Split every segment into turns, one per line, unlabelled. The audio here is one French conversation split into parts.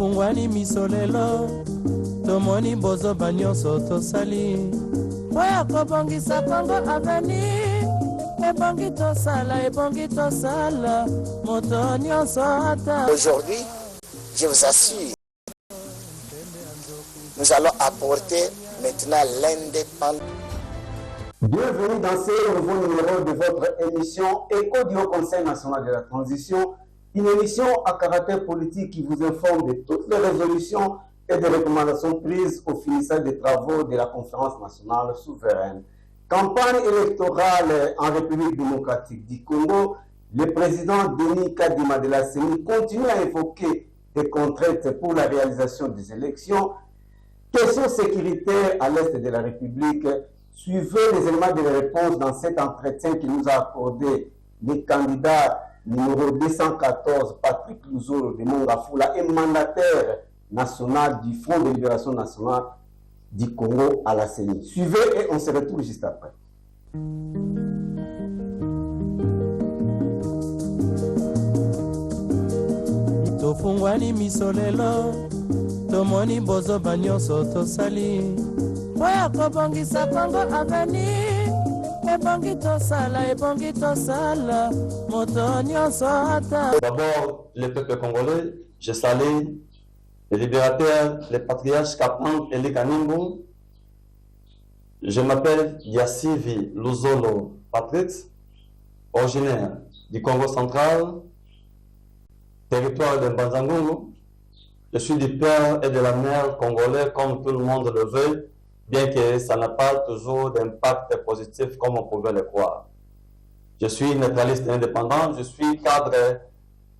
tofungwani misolelo tomoni bozo banyonso tosali oya kobongisa Kongo aveni ebongi tosala moto nyonso ata.
Aujourd'hui, je vous assure, nous allons apporter maintenant l'indépendance.
Bienvenue dans ce nouveau numéro de votre émission Écho du Haut Conseil national de la transition, une émission à caractère politique qui vous informe de toutes les résolutions et des recommandations prises au finissage des travaux de la conférence nationale souveraine. Campagne électorale en République démocratique du Congo, le président Denis Kadima de la CENI continue à évoquer des contraintes pour la réalisation des élections. Questions sécuritaires à l'est de la République. Suivez les éléments de réponse dans cet entretien qui nous a accordé le candidat numéro 214, Patrick Luzolo de Mongafula, et mandataire national du Front de Libération Nationale du Congo à la CENI. Suivez et on se retrouve juste après.
Tofungwani misolelo tomoni bozo banyonso tosali oya kobongisa Kongo aveni ebongi tosala moto nyonso ata.
D'abord, le peuple congolais, je salue les libérateurs, les patriarches Kapang et les Kanimbo. Je m'appelle Yassivi Luzolo Patrick, originaire du Congo central, territoire de Mbanzangungu. Je suis du père et de la mère congolais comme tout le monde le veut, bien que ça n'a pas toujours d'impact positif comme on pouvait le croire. Je suis neutraliste et indépendant, je suis cadre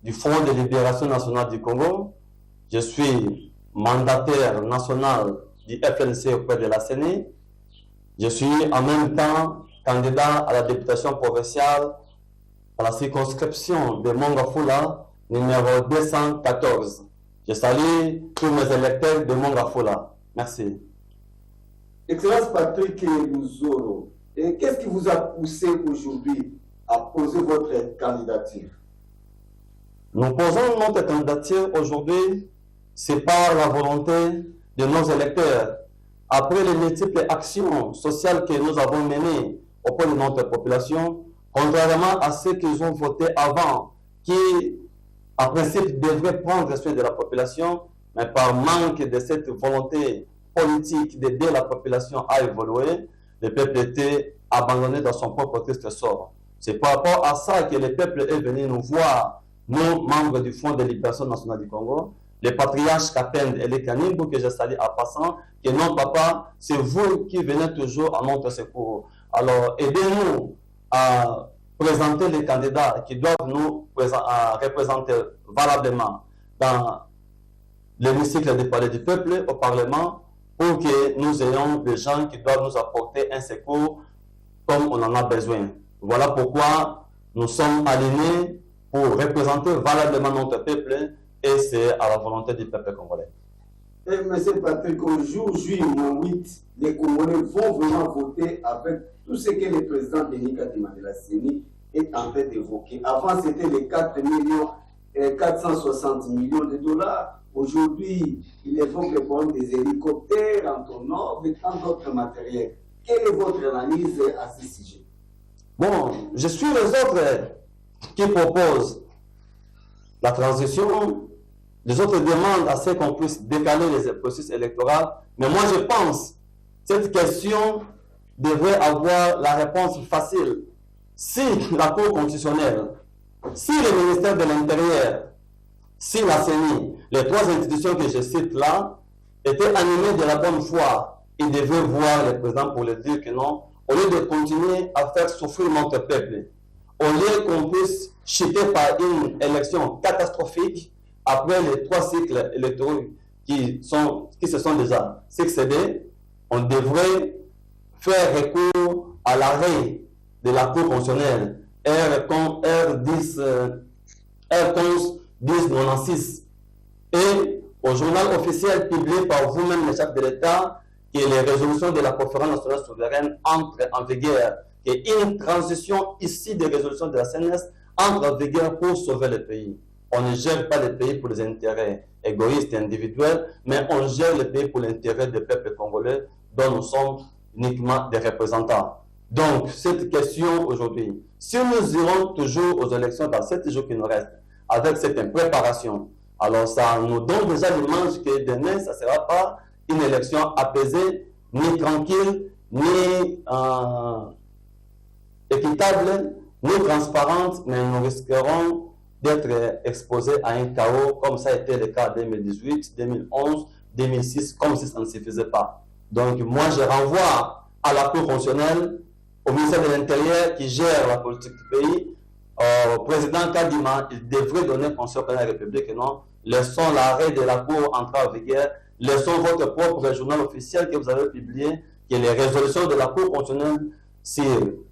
du Front de Libération Nationale du Congo, je suis mandataire national du FNC auprès de la CENI, je suis en même temps candidat à la députation provinciale à la circonscription de Mongafula, numéro 214. Je salue tous mes électeurs de Mongafula. Merci.
Excellence Patrick Luzolo, qu'est-ce qui vous a poussé aujourd'hui à poser votre candidature?
Nous posons notre candidature aujourd'hui, c'est par la volonté de nos électeurs. Après les multiples actions sociales que nous avons menées auprès de notre population, contrairement à ceux qu'ils ont voté avant, qui en principe devraient prendre soin de la population, mais par manque de cette volonté politique d'aider la population à évoluer, le peuple était abandonné dans son propre triste sort. C'est par rapport à ça que le peuple est venu nous voir, nous, membres du Front de Libération Nationale du Congo, les patriarches Kapend et les Kanimbo, que je salue en passant, que non, papa, c'est vous qui venez toujours à notre secours. Alors, aidez-nous à présenter les candidats qui doivent nous représenter valablement dans l'hémicycle du Palais du Peuple, au Parlement, pour que nous ayons des gens qui doivent nous apporter un secours comme on en a besoin. Voilà pourquoi nous sommes alignés pour représenter valablement notre peuple, et c'est à la volonté du peuple congolais.
Et M. Patrick, au jour juillet 8, les Congolais vont vraiment voter avec tout ce que le président Denis Kadima de la CENI est en train d'évoquer. Avant, c'était les 460 millions de dollars. Aujourd'hui, il évoque le problème des hélicoptères, Antonov et tant d'autres matériels. Quelle est votre analyse à ce sujet?
Bon, je suis les autres qui proposent la transition. Les autres demandent à ce qu'on puisse décaler les processus électoraux. Mais moi, je pense que cette question devrait avoir la réponse facile. Si la Cour constitutionnelle, si le ministère de l'Intérieur, si la CENI, les trois institutions que je cite là, étaient animées de la bonne foi, ils devaient voir le président pour lui dire que non, au lieu de continuer à faire souffrir notre peuple, au lieu qu'on puisse chuter par une élection catastrophique, après les 3 cycles électoraux qui se sont déjà succédés, on devrait faire recours à l'arrêt de la Cour constitutionnelle R11-1096 et au journal officiel publié par vous-même, le chef de l'État, que les résolutions de la conférence nationale souveraine entrent en vigueur, et une transition ici des résolutions de la CNS entre en vigueur pour sauver le pays. On ne gère pas le pays pour les intérêts égoïste et individuel, mais on gère le pays pour l'intérêt du peuple congolais dont nous sommes uniquement des représentants. Donc, cette question aujourd'hui, si nous irons toujours aux élections dans 7 jours qui nous restent, avec cette impréparation, alors ça nous donne déjà l'image que demain, ça ne sera pas une élection apaisée, ni tranquille, ni équitable, ni transparente, mais nous risquerons d'être exposés à un chaos comme ça a été le cas en 2018, 2011, 2006, comme si ça ne suffisait pas. Donc moi je renvoie à la Cour constitutionnelle, au ministère de l'Intérieur qui gère la politique du pays, au président Kadima, il devrait donner conseil à la République et non, laissons l'arrêt de la Cour entrer en vigueur, laissons votre propre journal officiel que vous avez publié, que les résolutions de la Cour constitutionnelle sur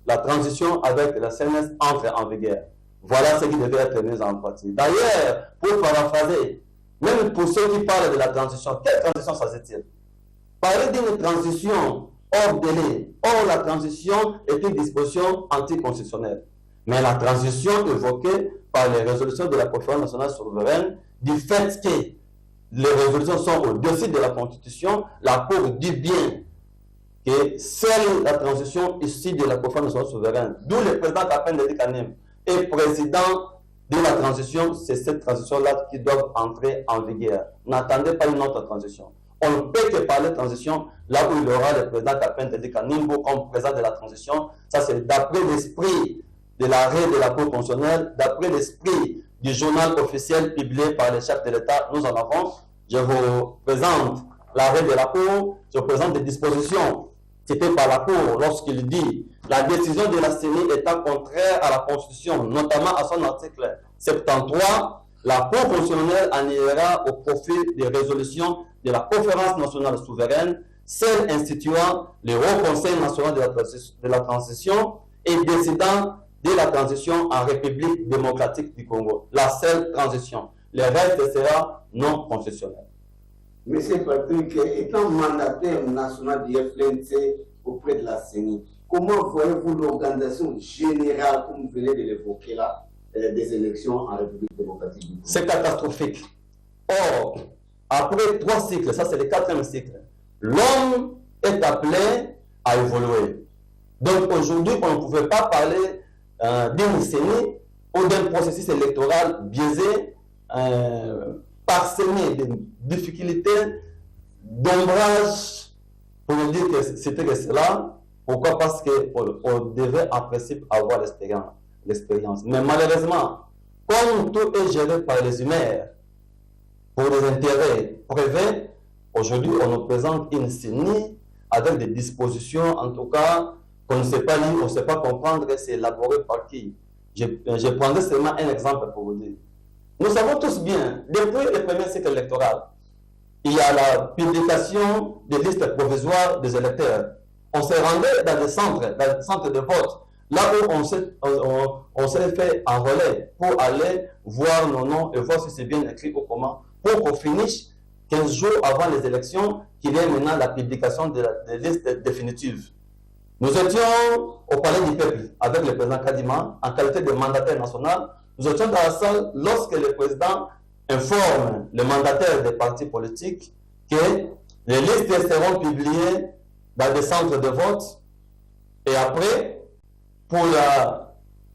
la transition avec la CNS entrent en vigueur. Voilà ce qui devait être mis en pratique. D'ailleurs, pour paraphraser, même pour ceux qui parlent de la transition, quelle transition s'agit-il? Parler d'une transition hors délai. Or, la transition est une disposition anticonstitutionnelle. Mais la transition évoquée par les résolutions de la Conférence nationale souveraine, du fait que les résolutions sont au-dessus de la Constitution, la Cour dit bien que seule la transition issue de la Conférence nationale souveraine, d'où le président Kapende Kanem est président de la transition, c'est cette transition-là qui doit entrer en vigueur. N'attendez pas une autre transition. On ne peut que parler de transition là où il y aura le président Kapende Kanimbo comme président de la transition. Ça, c'est d'après l'esprit de l'arrêt de la Cour constitutionnelle, d'après l'esprit du journal officiel publié par les chefs de l'État. Nous en avons. Je vous présente l'arrêt de la Cour, je vous présente des dispositions citées par la Cour lorsqu'il dit la décision de la CENI étant contraire à la Constitution, notamment à son article 73, la Cour constitutionnelle annulera au profit des résolutions de la Conférence nationale souveraine, celle instituant le Haut Conseil national de la transition et décidant de la transition en République démocratique du Congo. La seule transition. Le reste sera non constitutionnel.
Monsieur Patrick, étant mandataire national du FLNC auprès de la CENI, comment voyez-vous l'organisation générale, comme vous venez de l'évoquer là, des élections en République démocratique du Congo?
C'est catastrophique. Or, après 3 cycles, ça c'est le 4e cycle, l'homme est appelé à évoluer. Donc aujourd'hui, on ne pouvait pas parler d'une CENI ou d'un processus électoral biaisé, parsemé de difficultés, d'ombrage, pour nous dire que c'était que cela. Pourquoi? Parce qu'on devait en principe avoir l'expérience. Mais malheureusement, comme tout est géré par les humeurs, pour des intérêts privés, aujourd'hui on nous présente une CENI avec des dispositions, en tout cas, qu'on ne sait pas lire, on ne sait pas comprendre, c'est élaboré par qui. Je prendrai seulement un exemple pour vous dire. Nous savons tous bien, depuis le premier cycle électoral, il y a la publication des listes provisoires des électeurs. On s'est rendu dans des centres de vote, là où on s'est fait en relais pour aller voir nos noms et voir si c'est bien écrit ou comment, pour qu'on finisse 15 jours avant les élections, qu'il y ait maintenant la publication des listes définitives. Nous étions au Palais du Peuple avec le président Kadima en qualité de mandataire national. Nous étions dans la salle lorsque le président informe le mandataire des partis politiques que les listes seront publiées dans des centres de vote et après, pour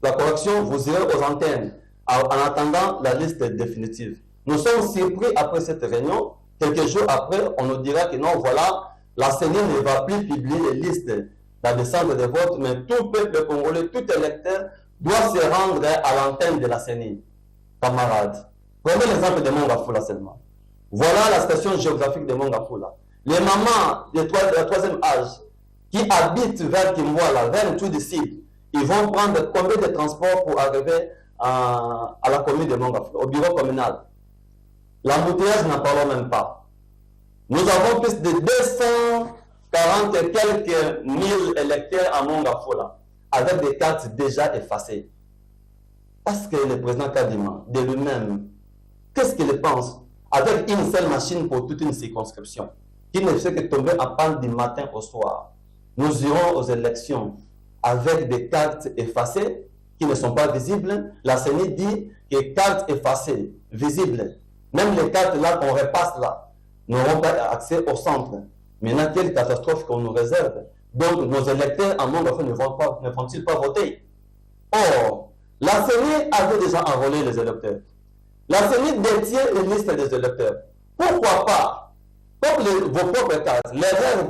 la correction, vous irez aux antennes en attendant la liste définitive. Nous sommes surpris après cette réunion. Quelques jours après, on nous dira que non, voilà, la CENI ne va plus publier les listes dans des centres de vote, mais tout peuple congolais, tout électeur doit se rendre à l'antenne de la CENI. Camarades, prenez l'exemple de Mongafula seulement. Voilà la station géographique de Mongafula. Les mamans de 3e âge qui habitent vers Kimwala, vers tout du sud, ils vont prendre combien de transports pour arriver à la commune de Mongafula, au bureau communal? L'embouteillage, n'en parlons même pas. Nous avons plus de 240 et quelques mille électeurs à Mongafula, avec des cartes déjà effacées. Parce que le président Kadima, de lui-même, qu'est-ce qu'il pense? Avec une seule machine pour toute une circonscription, qui ne fait que tomber à panne du matin au soir. Nous irons aux élections avec des cartes effacées qui ne sont pas visibles. La CENI dit que cartes effacées, visibles, Même les cartes là qu'on repasse là n'auront pas accès au centre. Maintenant, quelle catastrophe qu'on nous réserve. Donc, nos électeurs en Mongafou ne vont-ils pas voter? Or, la CENI avait déjà enrôlé les électeurs. La CENI détient les listes des électeurs. Pourquoi pas, comme vos propres cartes, l'erreur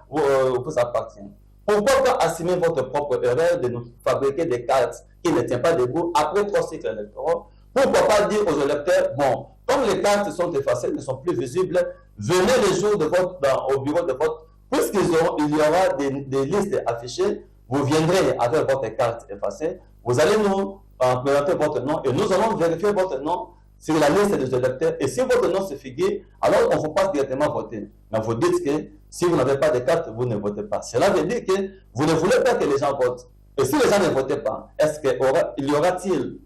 vous appartient, pourquoi pas assumer votre propre erreur de nous fabriquer des cartes qui ne tiennent pas debout après 3 cycles électoraux? Pourquoi pas dire aux électeurs, bon, comme les cartes sont effacées, ne sont plus visibles, venez le jour de vote au bureau de vote, puisqu'il y aura des listes affichées, vous viendrez avec votre carte effacée, vous allez nous présenter votre nom et nous allons vérifier votre nom sur la liste des électeurs. Et si votre nom se figure, alors on ne vous passe directement voter. Mais vous dites que si vous n'avez pas de carte, vous ne votez pas. Cela veut dire que vous ne voulez pas que les gens votent. Et si les gens ne votent pas, est-ce qu'il y aura-t-il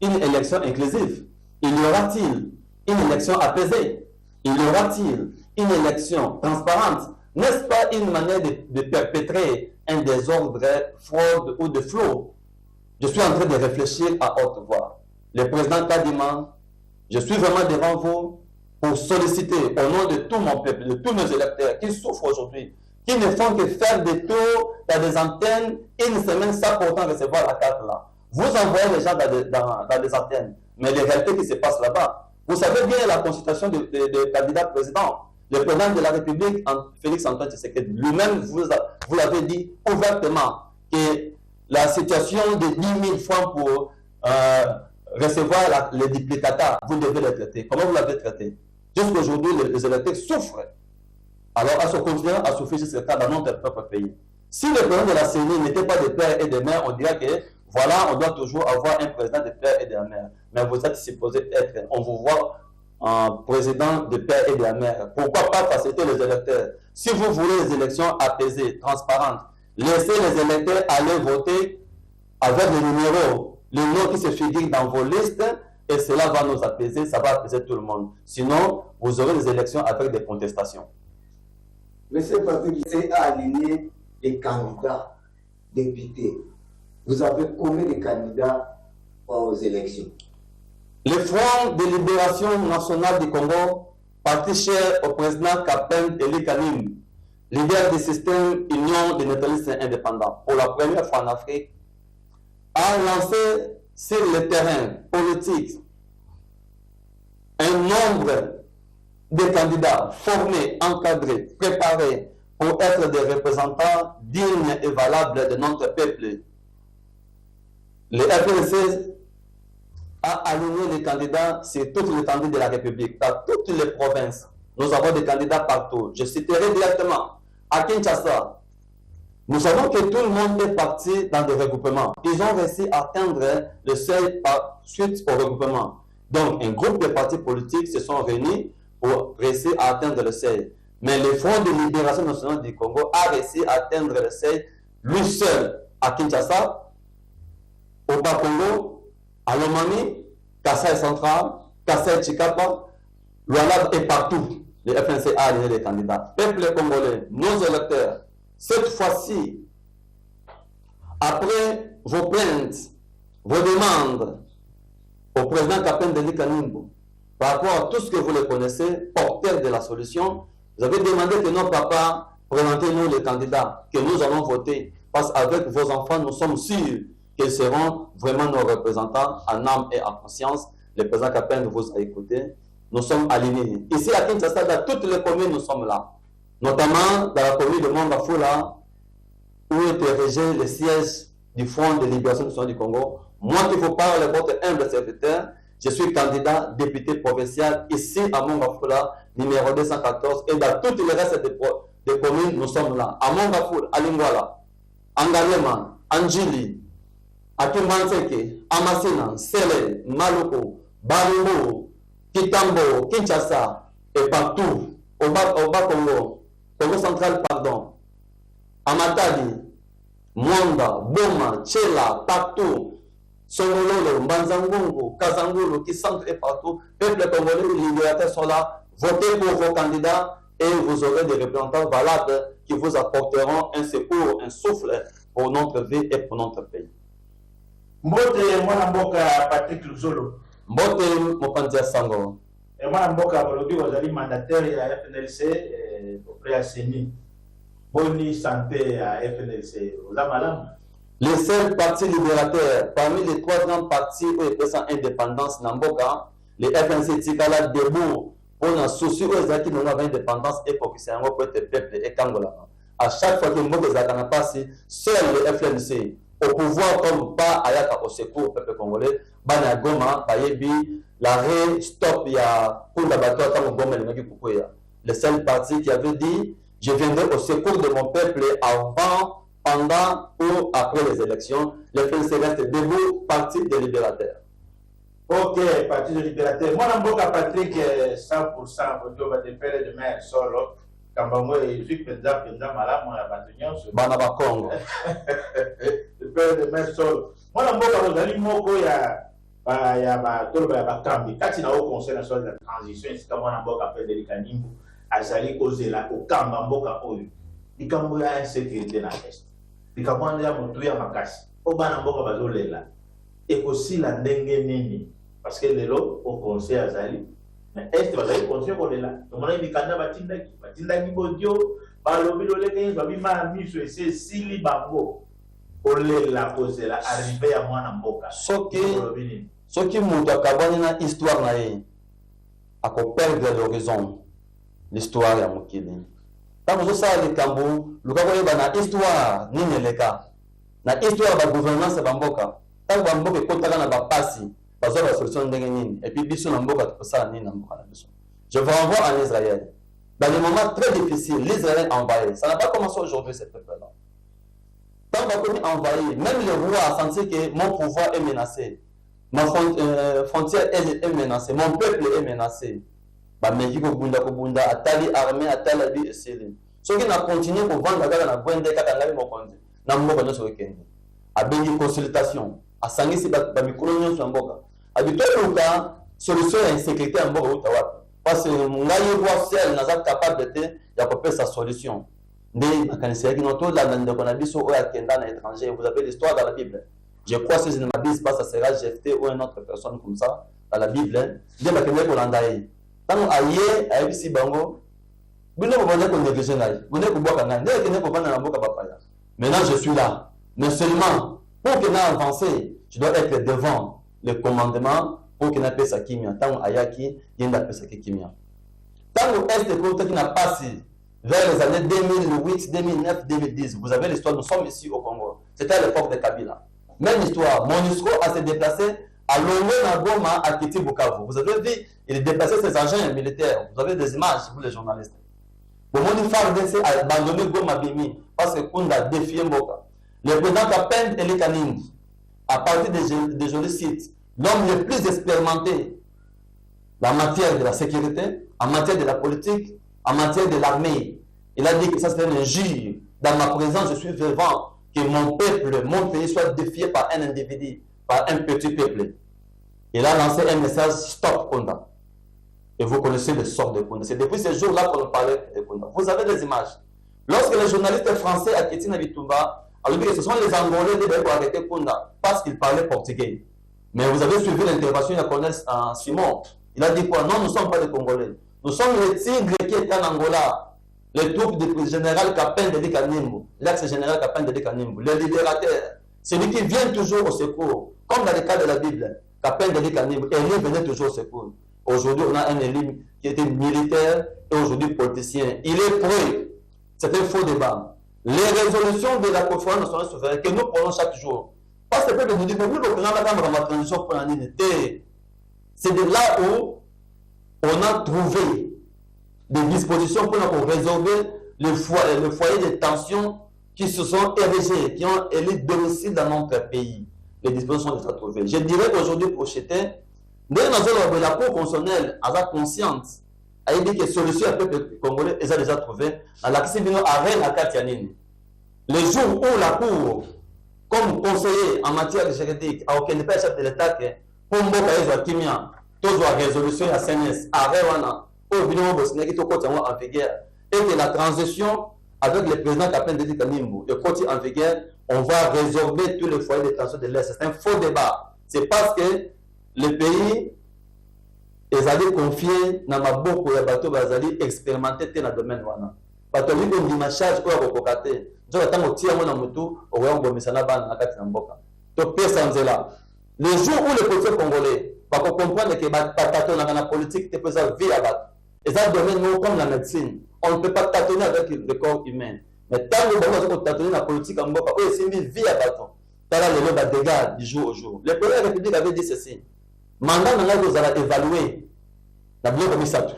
une élection inclusive? Il y aura-t-il une élection apaisée? Il y aura-t-il une élection transparente? N'est-ce pas une manière de perpétrer un désordre, fraude ou de flot? Je suis en train de réfléchir à haute voix. Le président Kadima, je suis vraiment devant vous pour solliciter au nom de tout mon peuple, de tous nos électeurs qui souffrent aujourd'hui, qui ne font que faire des tours dans des antennes une semaine sans pourtant recevoir la carte là. Vous envoyez les gens dans des antennes, mais les réalités qui se passent là-bas. Vous savez bien la consultation des candidats présidents. Le président de la République, Félix Antoine Tshisekedi, lui-même vous l'avez dit ouvertement que la situation de 10 000 francs pour recevoir les duplicata, vous devez les traiter. Comment vous l'avez traité? Jusqu'aujourd'hui, les électeurs souffrent. Alors, à se continuer à souffrir jusqu'à cas dans notre propre pays. Si le président de la CENI n'était pas de père et de mère, on dirait que voilà, on doit toujours avoir un président de père et de mère. Mais vous êtes supposé être, on vous voit un président de père et de mère. Pourquoi pas faciliter les électeurs? Si vous voulez les élections apaisées, transparentes, laissez les électeurs aller voter avec les numéros qui se figurent dans vos listes, et cela va nous apaiser, ça va apaiser tout le monde. Sinon, vous aurez des élections avec des contestations.
Monsieur Patrick, c'est à aligner les candidats députés. Vous avez combien de candidats aux élections?
Le Front de libération nationale du Congo, parti cher au président Kapin Eli Kanim, leader du système Union des neutralistes indépendants, pour la première fois en Afrique, a lancé sur le terrain politique un nombre de candidats formés, encadrés, préparés pour être des représentants dignes et valables de notre peuple. Le FNC a aligné les candidats sur toute l'étendue de la République, dans toutes les provinces. Nous avons des candidats partout. Je citerai directement à Kinshasa. Nous savons que tout le monde est parti dans des regroupements. Ils ont réussi à atteindre le seuil suite au regroupement. Donc, un groupe de partis politiques se sont réunis pour réussir à atteindre le seuil. Mais le Front de libération nationale du Congo a réussi à atteindre le seuil lui seul à Kinshasa, au Bas-Congo, à Lomami, Kassai Central, Kassai Chikapa, Lualab et partout. Le FNC a aligné les candidats. Peuple congolais, nos électeurs, cette fois-ci, après vos plaintes, vos demandes au président Kapin Denis Kanimbo, par rapport à tout ce que vous le connaissez, porteur de la solution, vous avez demandé que nos papas, présentez-nous les candidats que nous allons voter, parce qu'avec vos enfants, nous sommes sûrs qu'ils seront vraiment nos représentants en âme et en conscience. Le président Kapin vous a écouté. Nous sommes alignés. Ici à Kinshasa, dans toutes les communes, nous sommes là. Notamment dans la commune de Mongafula, où est érigé le siège du Front de libération nationale du Congo. Moi qui vous parle, votre humble serviteur, je suis candidat député provincial ici à Mongafula, numéro 214, et dans toutes les restes des communes, nous sommes là. À Mongafula, à Lingwala, Angalema, Anjili, à Kimbanseke, à Masina, Sele, Maluku, Barimbo, Kitambo, Kinshasa, et partout, au Bas-Congo, Congo central, pardon, à Matadi, Mwanda, Boma, Tchela, partout, Songololo, Mbanzangungu, Kazangulu, qui centre et partout, peuple congolais, les libérateurs sont là, votez pour vos candidats et vous aurez des représentants valables qui vous apporteront un secours, un souffle pour notre vie et pour notre pays.
Mbote Mwanamboka Patrick Luzolo.
Mbote Mopandia Sango.
Et moi, Mboka Bolobi, vous avez mandataire à FNLC auprès de CENI. Bonne santé à FNLC. Vous avez madame?
Les seuls partis libérateurs, parmi les 3 grands partis où ils sont indépendance, Namboka, les FNC Tikala debout pour un souci où ils ont indépendance et pour que c'est un peu de peuple et Kangola. À chaque fois que Mboka Zakana passe, seul le FNC, au pouvoir comme pas Ayaka au secours au peuple congolais, Bana Goma, Bayebi, l'arrêt, stop, il y a pour la bateau, tant Goma, le seul parti qui avait dit je viendrai au secours de mon peuple avant, pendant ou après les élections. Le FNC reste debout, parti des libérateurs.
Ok, parti des libérateurs. Moi, Namboka Patrick, 100%, je vais te faire de mer solo. Quand je suis président malade, moi, la
Banaba Congo.
Le père de mer solo. Moi, Namboka, vous allez moko ya toloba ya bakambi. Kati na au conseil national de la transition, c'est comme Namboka Frédéric Animbu. Azali kozela kokamba mboka oyo likambo ya insécurité na est likambo ya motu ya makasi o bana mboka bazolela ekosila ndenge nini parce que lelo au conseil azali na est bazali conseil kolela tomona mikanda batindaki bodio balobi loleke babima miso ese sili bango kolela kozela arrivé ya mwana mboka
soki moto akabwani na histoire na ye akoperdre l'horizon l'histoire ya mokili ntango ozosala likambo luka koyeba na histoire nini eleka na histoire ya bagouvernance ya bamboka ntango bamboka ekotaka na bapasi bazwa basolution ndenge nini epuis biso na mboka tokosala nini na mboka na biso. Je vous renvoie en Israël. Dans des moments très difficiles, l'Israël envahit. Ça n'a pas commencé aujourd'hui, ce peuple-là. Tant qu'on est envahi, même le roi a senti que mon pouvoir est menacé, ma frontière est menacée, mon peuple est menacé. Bah, mais il Kubunda, Atali armée, Atali et Syrie. Ceux qui n'ont continué pour vendre la guerre dans la Gwende, Katangari Mokondi, n'a pas de ce week-end. A béni consultation, à Sangisi Bamikolonion sur Mboka. A du tout le cas, solution à l'insécurité en Mboka. Parce que nous avons seul, nous sommes capables de faire sa solution. Vous avez l'histoire dans la Bible. Je crois que si je ne m'abuse pas, ça sera Jephthé ou une autre personne comme ça dans la Bible. Dieu m'a connu pour l'endayer. Quand nous aïe, aïe si bango, vous ne pouvez pas négliger l'aïe. Vous ne pouvez pas maintenant je suis là. Mais seulement, pour que nous avancions, je dois être devant le commandement pour qu'il n'appelle ça kimia. Tant ayaki, il n'appelle ça kimia. Tant que est qui n'a passé vers les années 2008, 2009, 2010, vous avez l'histoire, nous sommes ici au Congo. C'était à l'époque de Kabila. Même histoire, MONUSCO a se déplacé à Lomé Nagoma, à Kiti Bukavu. Vous avez vu, il a déplacé ses agents militaires. Vous avez des images, vous les journalistes. Le MONUFARDC a abandonné Goma Bimi parce que Kunda a défié Mboka. Le président Kapend Elikanindi, à partir des jolis sites, l'homme le plus expérimenté en matière de la sécurité, en matière de la politique, en matière de l'armée. Il a dit que ça c'est un injure. Dans ma présence, je suis vivant que mon peuple, mon pays soit défié par un individu, par un petit peuple. Il a lancé un message stop Kunda. Et vous connaissez le sort de Kunda. C'est depuis ce jour-là qu'on parlait de Kunda. Vous avez des images. Lorsque les journalistes français à Ketina Bitumba ont dit que ce sont les Angolais qui devaient arrêter Kunda parce qu'ils parlaient portugais. Mais vous avez suivi l'intervention du colonel Simon. Il a dit quoi? Non, nous ne sommes pas des Congolais. Nous sommes les tigres qui étaient en Angola. Les troupes du général Kapend de Kanimbu, l'ex-général Kapend de Kanimbu, les libérateurs. Celui qui vient toujours au secours. Comme dans le cas de la Bible, Kapend de Kanimbu, Élie venait toujours au secours. Aujourd'hui, on a un Élie qui était militaire et aujourd'hui politicien. Il est prêt. C'est un faux débat. Les résolutions de la conférence nationale souveraine que nous prenons chaque jour. Parce que le peuple nous dit que nous, le président de la transition pour l'unité, c'est de là où on a trouvé des dispositions pour résorber le foyer de tensions qui se sont érigées, qui ont élu domicile dans notre pays. Les dispositions sont déjà trouvées. Je dirais qu'aujourd'hui, pour Chété, la Cour constitutionnelle a consciente, a dit que solution à peuple congolais est déjà trouvée dans la question à Katianine. Le jour où la Cour, comme conseiller en matière juridique, a aucun pas chef de l'État, pour Mboka Kimia, tous la résolution à CNS, à Rewana, au Bino Bosnie, qui est en vigueur, et que la transition avec le président Kapend de Kanimbu est en vigueur, on va résorber tous les foyers de tension de l'Est. C'est un faux débat. C'est parce que le pays ezali confié na maboko ya bato bazali expérimenté te na domaine wana bato ali kondima charge oyo akokoka te nzoka ntango otia yango na motu okoya kobomisa na bana na kati na mboka topesa nzela le jour où les politiciens congolais bakocomprendre ke batatonaka na politique te mpo eza vie ya bato eza domaine moko comme la médecine on ne peut pas tâtonner avec le corps humain mais ntango bango baza kotâtonner na politique ya mboka oyo esimbi vie ya bato tala lelo badégâts du jour au jour le président de la république avait dit ceci mandat na ngai kozala évalué na biloko misato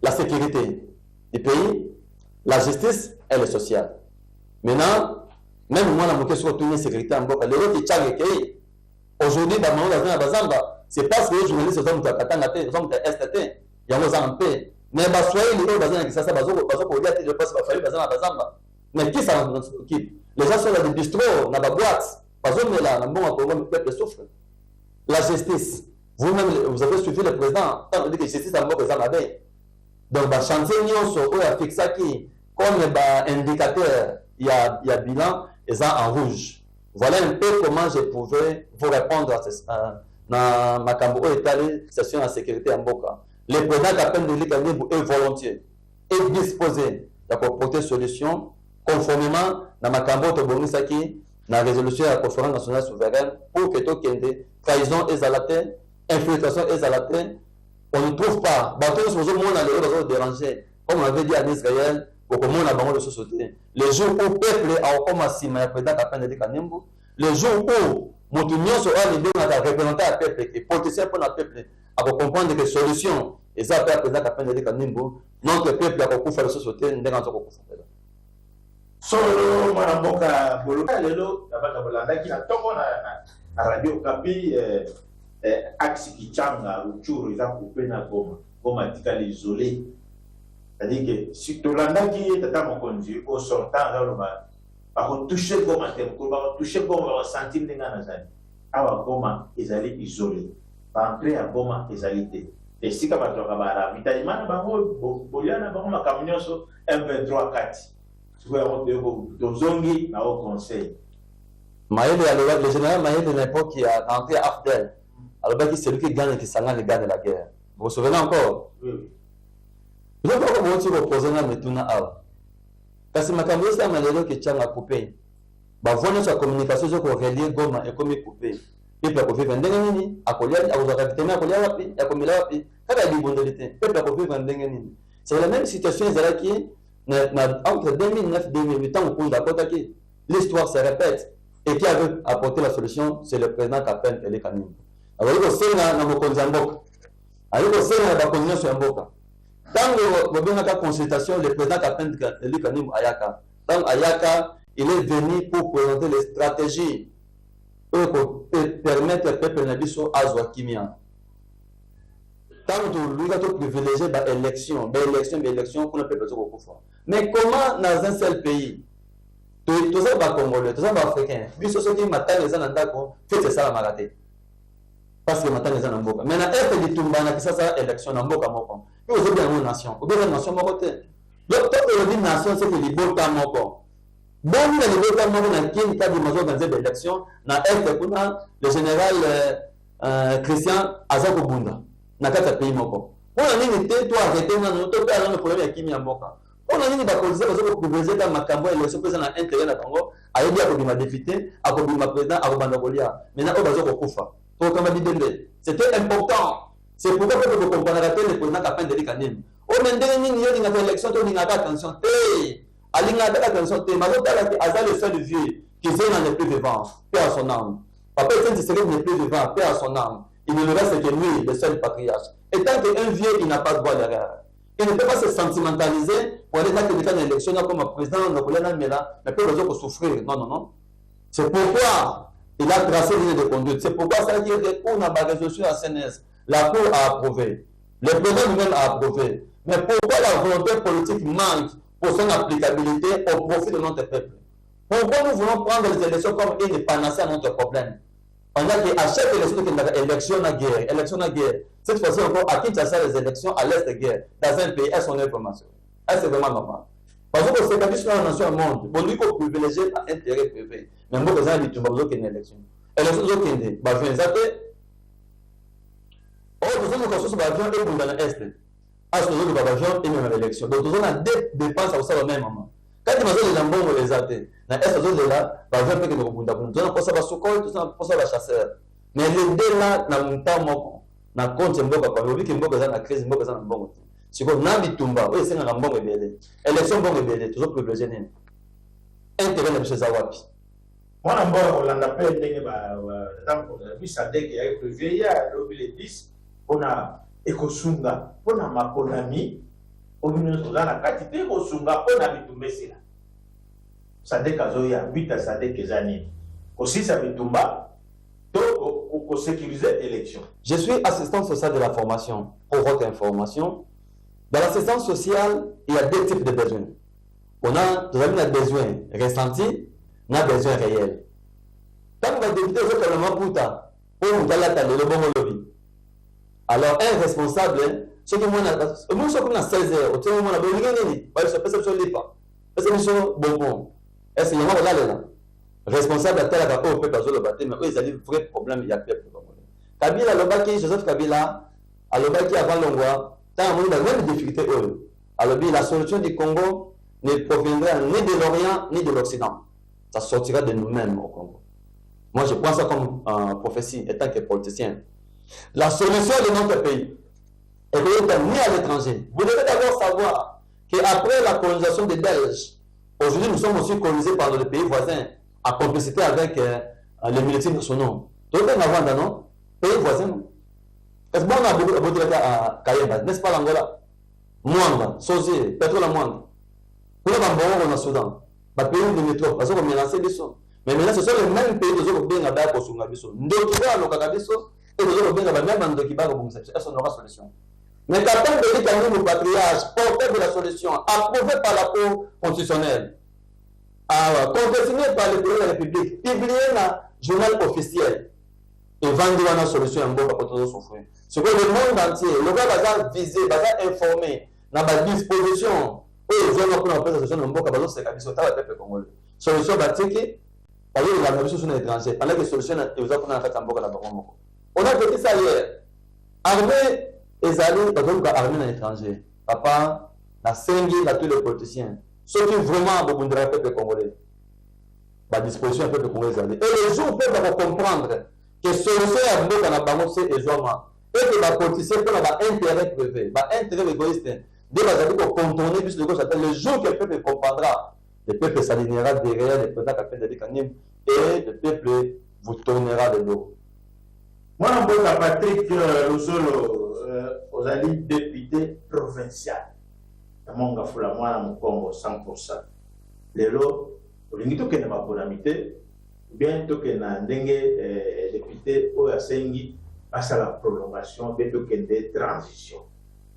la sécurité du pays la justice et le social maintenant même mwana moke soki otuni sécurité ya mboka lelo tichange kei aujourd'hui bamango baza na bazamba c'est parce que journaliste oza moto akatanga te oza moto ya este te yango oza na mpe mais baswahili oyo baza na kisasa bazokolia te place bafali baza na bazamba mais qui ça occupe les gens sont dans des bistrots na baboîte bazomela na mbongo ya Congo peuple souffre la justice vous-même vous avez suivi le président tant on dit que justice ya mboka eza mabe donc bachantier nyonso oyo afixaki comme indicateur ya bilan eza en rouge voilà un peu comment je pouvais vous répondre na makambo oyo etali session ya sécurité ya mboka le président Kapende Deli Kanimbu est volontiers et disposé de porter solution conformément na makambo tobongisaki na résolution ya conférence nationale souveraine pour que tokende trahison ezala te infiltration ezala te on ne trouve pas bato nyonso bozomona lelo bazodéranger comme on avait dit en Israël okomona bango de société le jour où peuple aokoma nsima ya président Kapende Deli Kanimbu le jour où moto nyonso oyo alingaka représentant ya peuple et politicien mpona peuple akocomprendre que solution eza mpe ya président Kapende Deli Kanimbu notre peuple akokufa lisusu te ndenge aza kokufa mpela
solo mwana mboka boloka lelo nabanda bolandaki na ntongo na radio Okapi axe Kichanga Ruchuru eza coupé na Goma tikali isolé c'est-à-dire que si tolandaki tata mokonzi au sortant azaloba bakotouche Goma te bakotouche Goma bakosentir ndenge nazali awa Goma ezali isolé baentré ya Goma ezali te esika bato baravitaillement na bango bolia na bango makambo nyonso M23 kati tozongi na au conseil
Maël le général Maël de l'époque qui a rentré à Afdel alors que c'est lui qui gagne qui s'engage gagne la guerre vous vous souvenez encore
oui
il faut que vous opposez na metuna awa kasi makambo yosa malelo ke changa coupé ba vona sa communication zo ko relier Goma et comme coupé et puis ko vivre ndenge nini akolia akozaka vitema akolia wapi akomila wapi kaka libondelité et puis ko vivre ndenge nini c'est la même situation ezalaki entre 2009 et 2008 ans au Kotaki, l'histoire se répète et qui avait apporté la solution c'est le président Kapende Deli Kanimbu alors il faut na mokonzi mboka alors il faut na bakonzi sur mboka tango bobengaka consultation le président Kapende Deli Kanimbu ayaka donc ayaka il est venu pour présenter les stratégies pour permettre au peuple na biso azwa kimia tant que lui a privilégié l'élection pour le peuple de mais comment dans un seul pays tous les Congolais, tous les Africains, vu ce qui matin les gens n'ont fait ça la maladie parce que matin les gens n'ont pas maintenant est-ce que tout le ça élection n'ont pas moko et vous avez une nation ou bien une nation moko donc tant que une nation c'est que les beaux temps moko bon les beaux temps moko dans qui cas de maison organiser d'élection na est que le général Christian Azako Bunda na kata pays moko pona nini te to arrêter na to pe na problème ya kimi ya mboka pona nini ba police ba zo privilégier ka makambo ele so pesa na intérêt na Congo ayebi akobima député akobima président akobanda kolia maintenant o bazo kokufa to kama bidende c'était important c'est pourquoi vous comprenez le président Kapende Deli Kanimbu o mendenge nini yo ninga élection to ninga attention te alinga attention te mazo tala ki azal le seul vieux qui zena ne plus vivant paix à son âme papa Etienne Tshisekedi n'est plus vivant paix à son âme. Il ne reste que lui, le seul patriarche. Et tant qu'un vieux, il n'a pas de droit à l'erreur. Il ne peut pas se sentimentaliser pour aller dans une élection comme président, mais peut souffrir. Non, non, non. C'est pourquoi il a tracé une ligne de conduite. C'est pourquoi ça dit qu'on a une résolution à CNS. La Cour a approuvé. Le président lui-même a approuvé. Mais pourquoi la volonté politique manque pour son applicabilité au profit de notre peuple? Pourquoi nous voulons prendre les élections comme une panacée à notre problème? Pendant qu'à chaque élection, il y a élection à guerre, élection à guerre. Cette fois-ci encore, à Kinshasa, les élections à l'est de guerre, dans un pays, elles sont informations. Est-ce vraiment normal? Parce que c'est quand sur la nation au monde, on dit qu'on privilégie l'intérêt privé. Mais moi, je dis que nous avons une élection. Élection, nous avons une élection. Oh, nous avons mosusu baavion ebunda na este asi tozoluka baavion emema baélection donc toza na deux dépense akosala même mama kati bazolela mbongo eza te na este azolela baavion mpe kende kobundabunda toza na mposa basukoli toza na mposa bachasseur mais les deux là na monta moko na compte mboka kwa lobiki mboka eza na crise mboka eza na mbongo te sikoyo na bitumba oyo esengaka mbongo ebele élection mbongo ebele tozoprivilégie nini intérêt na biso eza wapi
mwana mboka kolanda mpe ndenge bisadeke ya prévu ya lobi le 10 mpona ekosunga mpona makonami obino toza na kati te ekosunga mpona bitumba esila sadeke azoya bita sadeke eza nini kosisa bitumba to kosécuriser élection.
Je suis assistant social de la formation. Pour votre information, dans l'assistance sociale, il y a deux types de besoins. On a des besoins ressentis, on a des besoins réels. Quand on va débuter le Parlement Bouta, pour nous aller le bon lobby. Alors, un responsable, ce qui moi, comme à 16 heures, au temps où on a besoin de se passer sur les pas. Est-ce que nous bon? Est-ce qu'il y a là? Responsable à tel rapport au peuple à le bâtiment, mais eux, ils avaient un vrai problème, il y a peuple. Kabila, Lobaki, Joseph Kabila, à Lobaki avant l'Ongwa, tant on a même des difficultés, alors la solution du Congo ne proviendra ni de l'Orient ni de l'Occident. Ça sortira de nous-mêmes au Congo. Moi, je prends ça comme prophétie, étant que politicien. La solution de notre pays est ni à l'étranger. Vous devez d'abord savoir qu'après la colonisation des Belges, aujourd'hui, nous sommes aussi colonisés par les pays voisins, en complicité avec les militaires nationaux. Donc, on a non pays voisins. Est-ce qu'on a beaucoup de à Kayemba, n'est-ce pas l'Angola? Mwanga, Sosé, pétrole à Mwanga. Pour le Bambon, on a Soudan. Les pays de métropole, parce qu'on a menacé Bisso. Mais maintenant, ce sont les mêmes pays qui ont bien à pour Sunga Bisso. Nous devons aller à Bisso et nous devons bien à même en Dokiba pour nous. Est-ce qu'on aura solution? Mais quand on dit que nous, patriarches, porteurs de la solution, approuvés par la Cour constitutionnelle, contesté par le président de la République, publié dans le journal officiel, et vendu une solution en Boka pour souffrir. Ce que le monde entier, le gars va viser, va informer, dans la disposition, où ils ont appris la solution en Boka, c'est la mission de la peuple congolais. Solution bâtique, par exemple, la solution sur l'étranger, pendant que solution, ils ont appris en Boka là-bas. On a fait ça hier. Armée, ils allaient, donc armée dans l'étranger. Papa, la cinglée, la tous les politiciens. Ceux qui vraiment ont besoin du peuple congolais. La disposition du peuple congolais. Et les gens peuvent comprendre que solution à Mboka na bango c'est exolement et que les politiciens peuvent avoir intérêt privé, intérêt égoïste, de bazali pour contourner plus de gauche. Le jour que le peuple comprendra, le peuple s'alignera derrière le président Kapenda Dikanim et le peuple vous tournera de dos.
Moi, je suis Patrick Losolo, aux alliés député provincial. Mon gafula, moi, je suis Congo 100%. Lelo, olingi to kende maponamité, bien to kende ndenge député oyasengi passe à la prolongation, bien to kende transition.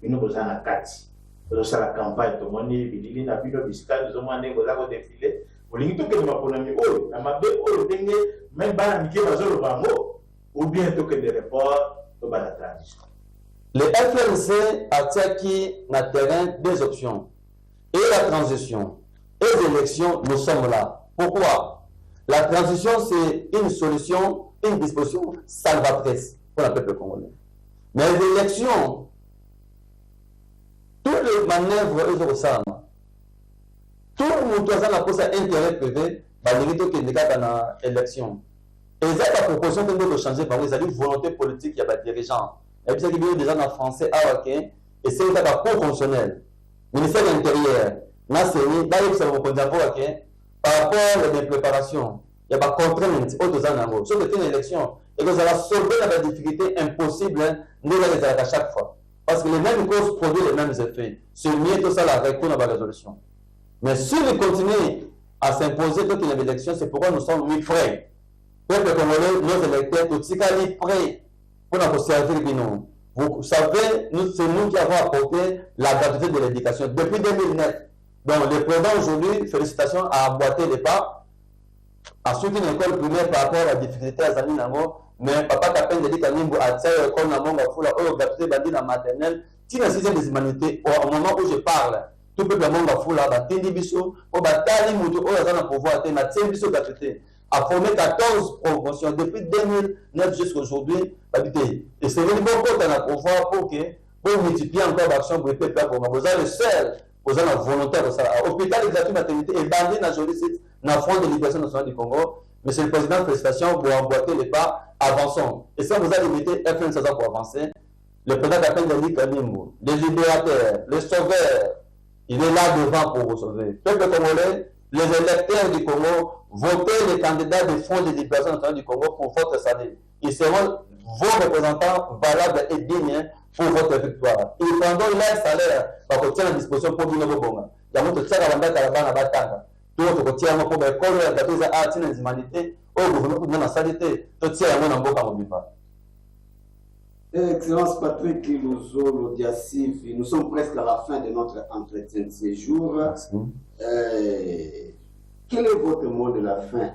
Bino bozana kati. Boza la campagne to moni bilili na bino bisika zo mane boza ko défiler. Olingi to kende maponami oyo, na mabe oyo ndenge même bana mike bazolo bango ou bien to kende report to bana transition.
Le FLC attaque na terrain des options. Et la transition, et les élections, nous sommes là. Pourquoi? La transition, c'est une solution, une disposition salvatrice pour le peuple congolais. Mais les élections, toutes les manœuvres, ils ont ça. Tout le monde a la pose intérêt privé, bah, les gens qui ont des élections. Et ça, la proposition que nous devons changer, par exemple, c'est une volonté politique, il y a des dirigeants. Et puis, ça qui est déjà en français, et c'est une cour fonctionnelle. Ministère de l'Intérieur, par rapport à la préparation, il y a des contraintes, sauf que c'est une élection, et que ça va sauver la difficulté impossible nous les à chaque fois. Parce que les mêmes causes produisent les mêmes effets. C'est mieux que ça la récolte dans la résolution. Mais si nous continuons à s'imposer toute une élection, c'est pourquoi nous sommes mis prêts. Peuple congolais, nos électeurs, tout ce qui est prêt pour nous servir. Vous savez, c'est nous qui avons apporté la gratuité de l'éducation depuis 2009. Donc, le président aujourd'hui, félicitations, a emboîté les pas, a soutenu une école primaire par rapport à la difficulté à Zani Nango, mais papa Kapenda dit qu'à Nimbo a tiré l'école Nango, a la gratuité bandit dans la maternelle, si la sixième des humanités, au moment où je parle, tout le monde a foula, a Tindi Bisso, au Batali Moutou, au Zana pouvoir, a Tindi Bisso gratuité. a formé 14 promotions depuis 2009 jusqu'à aujourd'hui. Et c'est venu beaucoup de pouvoir pour multiplier encore l'action pour le peuple. Vous êtes le seul, vous êtes la volonté de ça. L'hôpital de maternité est bandé dans le site, dans le Front de libération nationale du Congo. Monsieur le Président, félicitations, vous emboîtez les pas, avançons. Et ça, vous allez mettre FN Saza pour avancer. Le président Kapende Dali Kanimbo, les libérateurs, les sauveurs, il est là devant pour vous sauver. Peuple congolais, les électeurs du Congo, votez les candidats du Front de libération nationale du Congo pour votre salut. Ils seront vos représentants valables et dignes pour votre victoire. Ils prendront leur salaire par contre à disposition pour nous bonga. Il y a beaucoup de choses à la batanga. Tout le monde tient pour les colons et les arts et les humanités. Au gouvernement de la saleté, tout tient à mon emboka mobiba.
Excellence Patrick Iluzolo Diassif, nous sommes presque à la fin de notre entretien de séjour. Quel est votre mot de la fin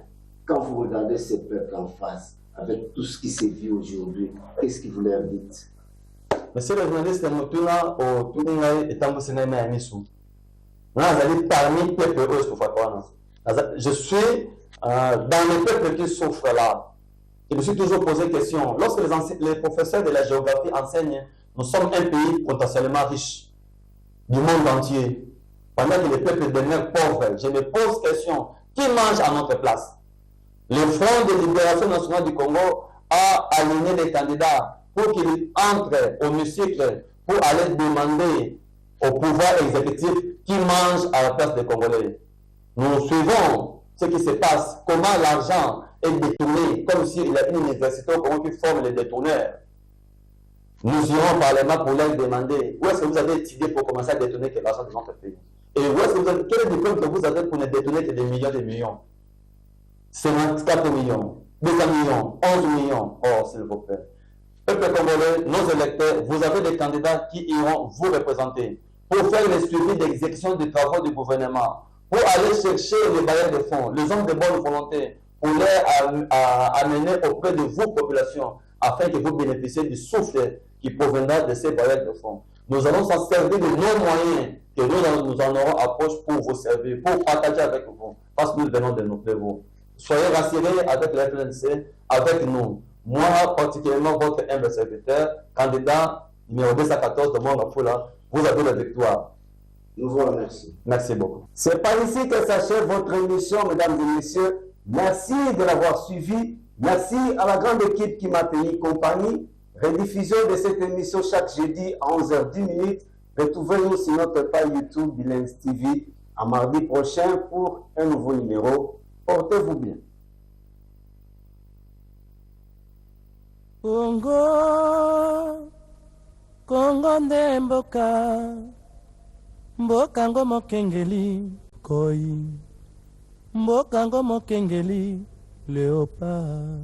quand vous regardez ces peuples en face, avec tout ce qui se vit aujourd'hui? Qu'est-ce que vous leur dites?
Monsieur le journaliste, je suis dans les peuples qui souffrent là. Je me suis toujours posé une question. Lorsque les professeurs de la géographie enseignent, nous sommes un pays potentiellement riche du monde entier. Pendant que les peuples demeurent pauvres, je me pose question. Qui mange à notre place? Le Front de libération nationale du Congo a aligné les candidats pour qu'ils entrent au hémicycle pour aller demander au pouvoir exécutif qui mange à la place des Congolais. Nous suivons ce qui se passe, comment l'argent est détourné, comme s'il y a une université au Congo qui forme les détourneurs. Nous irons au Parlement pour leur demander où est-ce que vous avez étudié pour commencer à détourner l'argent de notre pays. Et où est-ce que vous avez, quel est le diplôme que vous avez pour ne détourner que des millions de millions? 54 millions, 200 millions, 11 millions. Oh, s'il vous plaît. Peuple congolais, nos électeurs, vous avez des candidats qui iront vous représenter pour faire le suivi d'exécution des travaux du gouvernement, pour aller chercher les bailleurs de fonds, les hommes de bonne volonté, pour les amener auprès de vos populations, afin que vous bénéficiez du souffle qui proviendra de ces bailleurs de fonds. Nous allons s'en servir de nos moyens, que nous en aurons approche pour vous servir, pour partager avec vous, parce que nous venons de vous. Soyez rassurés avec la FNC, avec nous. Moi, particulièrement votre humble serviteur, candidat numéro 214 de Mongafula, vous avez la victoire.
Nous vous remercions.
Merci beaucoup.
C'est par ici que s'achève votre émission, mesdames et messieurs. Merci de l'avoir suivi. Merci à la grande équipe qui m'a tenu compagnie. Rediffusion de cette émission chaque jeudi à 11h10. Retrouvez-nous sur notre page YouTube Bilens TV à mardi prochain pour un nouveau numéro. Portez-vous bien.
Congo, Congo nde mboka, mboka ngo mokengeli koi, mboka ngo mokengeli léopard.